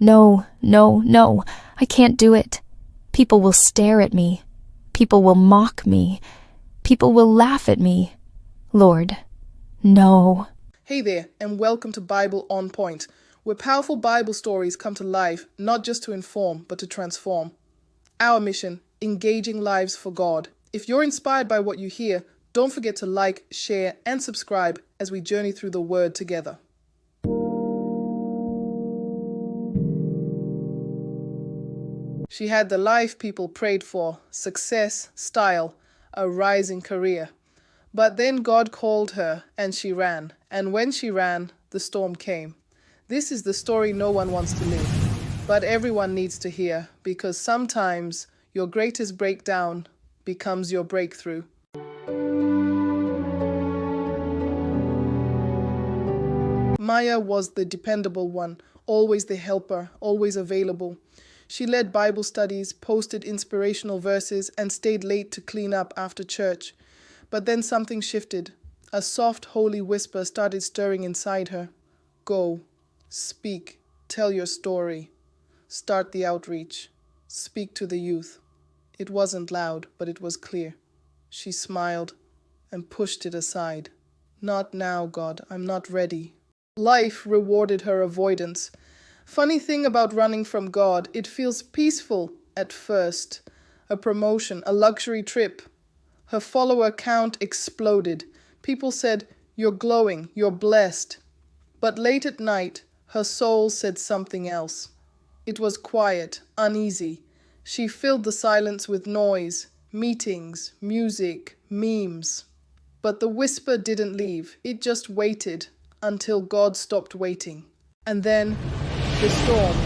No, no, no, I can't do it. People will stare at me. People will mock me. People will laugh at me. Lord, no. Hey there, and welcome to Bible on Point, where powerful Bible stories come to life, not just to inform, but to transform. Our mission, engaging lives for God. If you're inspired by what you hear, don't forget to like, share, and subscribe as we journey through the Word together. She had the life people prayed for, success, style, a rising career. But then God called her and she ran. And when she ran, the storm came. This is the story no one wants to live, but everyone needs to hear, because sometimes your greatest breakdown becomes your breakthrough. Maya was the dependable one, always the helper, always available. She led Bible studies, posted inspirational verses, and stayed late to clean up after church. But then something shifted. A soft, holy whisper started stirring inside her. Go, speak, tell your story. Start the outreach. Speak to the youth. It wasn't loud, but it was clear. She smiled and pushed it aside. Not now, God, I'm not ready. Life rewarded her avoidance. Funny thing about running from God, it feels peaceful at first. A promotion, a luxury trip. Her follower count exploded. People said, "You're glowing, you're blessed." But late at night, her soul said something else. It was quiet, uneasy. She filled the silence with noise, meetings, music, memes. But the whisper didn't leave. It just waited until God stopped waiting. And then the storm.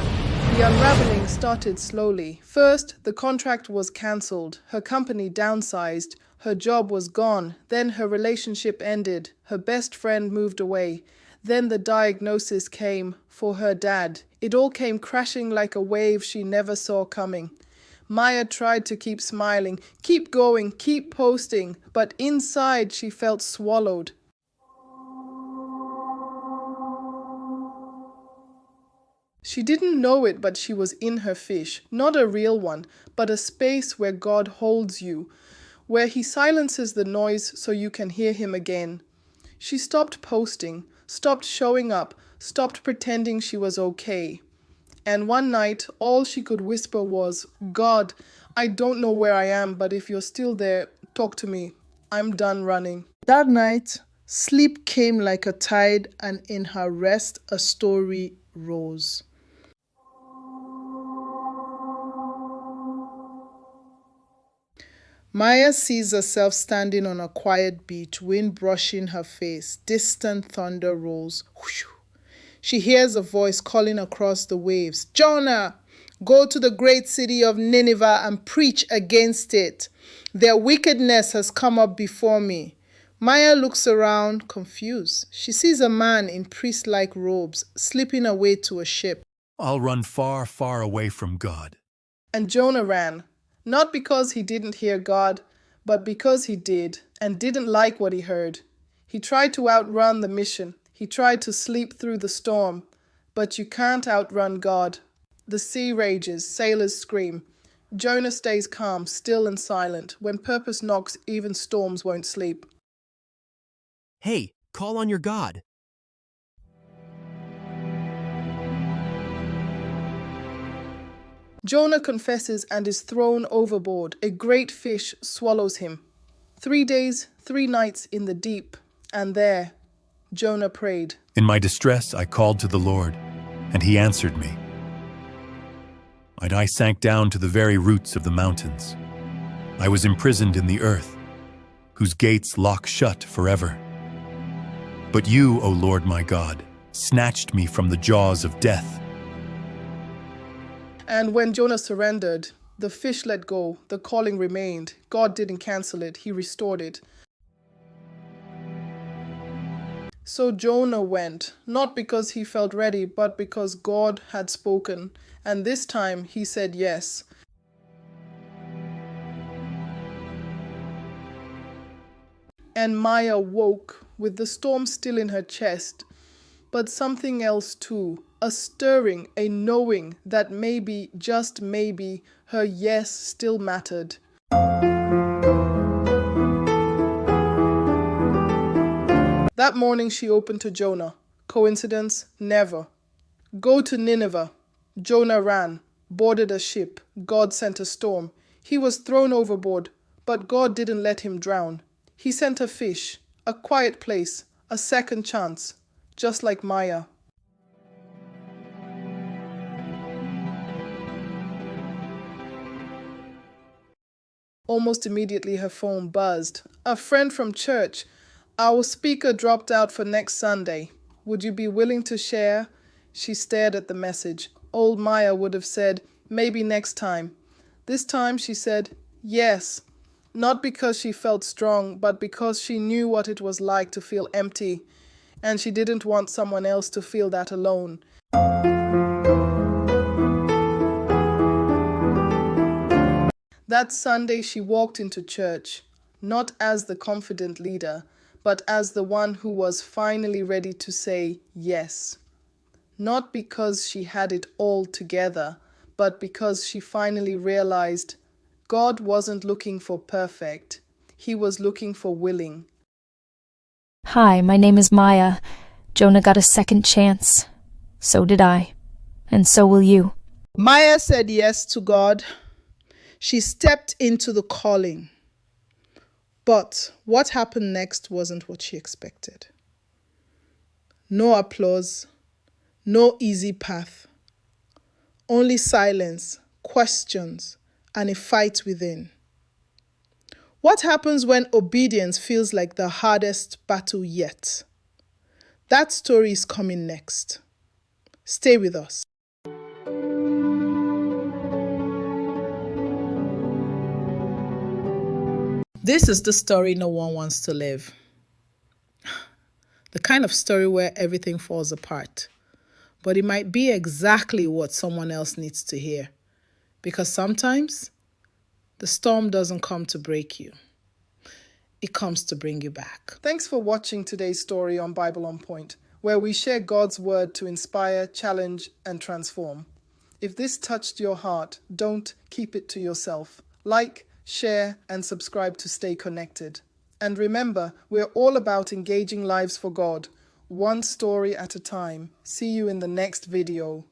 The unraveling started slowly. First, the contract was cancelled. Her company downsized. Her job was gone. Then her relationship ended. Her best friend moved away. Then the diagnosis came for her dad. It all came crashing like a wave she never saw coming. Maya tried to keep smiling, keep going, keep posting, but inside she felt swallowed. She didn't know it, but she was in her fish. Not a real one, but a space where God holds you, where He silences the noise so you can hear Him again. She stopped posting, stopped showing up, stopped pretending she was okay. And one night, all she could whisper was, "God, I don't know where I am, but if you're still there, talk to me. I'm done running." That night, sleep came like a tide, and in her rest, a story rose. Maya sees herself standing on a quiet beach, wind brushing her face, distant thunder rolls. Whoosh. She hears a voice calling across the waves, "Jonah, go to the great city of Nineveh and preach against it. Their wickedness has come up before me." Maya looks around, confused. She sees a man in priest-like robes slipping away to a ship. I'll run far, far away from God. And Jonah ran. Not because he didn't hear God, but because he did, and didn't like what he heard. He tried to outrun the mission. He tried to sleep through the storm. But you can't outrun God. The sea rages, sailors scream. Jonah stays calm, still and silent. When purpose knocks, even storms won't sleep. Hey, call on your God. Jonah confesses and is thrown overboard. A great fish swallows him. 3 days, 3 nights in the deep, and there, Jonah prayed. In my distress, I called to the Lord, and He answered me. And I sank down to the very roots of the mountains. I was imprisoned in the earth, whose gates lock shut forever. But you, O Lord my God, snatched me from the jaws of death. And when Jonah surrendered, the fish let go, the calling remained. God didn't cancel it, He restored it. So Jonah went, not because he felt ready, but because God had spoken. And this time he said yes. And Maya woke with the storm still in her chest, but something else too. a stirring, a knowing that maybe, just maybe, her yes still mattered. That morning she opened to Jonah. Coincidence? Never. Go to Nineveh. Jonah ran, boarded a ship. God sent a storm. He was thrown overboard, but God didn't let him drown. He sent a fish, a quiet place, a second chance, just like Maya. Almost immediately her phone buzzed. A friend from church. Our speaker dropped out for next Sunday. Would you be willing to share? She stared at the message. Old Maya would have said, maybe next time. This time she said, yes. Not because she felt strong, but because she knew what it was like to feel empty. And she didn't want someone else to feel that alone. That Sunday she walked into church, not as the confident leader, but as the one who was finally ready to say yes. Not because she had it all together, but because she finally realized God wasn't looking for perfect. He was looking for willing. Hi, my name is Maya. Jonah got a second chance. So did I. And so will you. Maya said yes to God. She stepped into the calling. But what happened next wasn't what she expected. No applause, no easy path. Only silence, questions, and a fight within. What happens when obedience feels like the hardest battle yet? That story is coming next. Stay with us. This is the story no one wants to live. The kind of story where everything falls apart. But it might be exactly what someone else needs to hear. Because sometimes the storm doesn't come to break you. It comes to bring you back. Thanks for watching today's story on Bible on Point, where we share God's word to inspire, challenge, and transform. If this touched your heart, don't keep it to yourself. Like, share, and subscribe to stay connected. And remember, we're all about engaging lives for God, one story at a time. See you in the next video.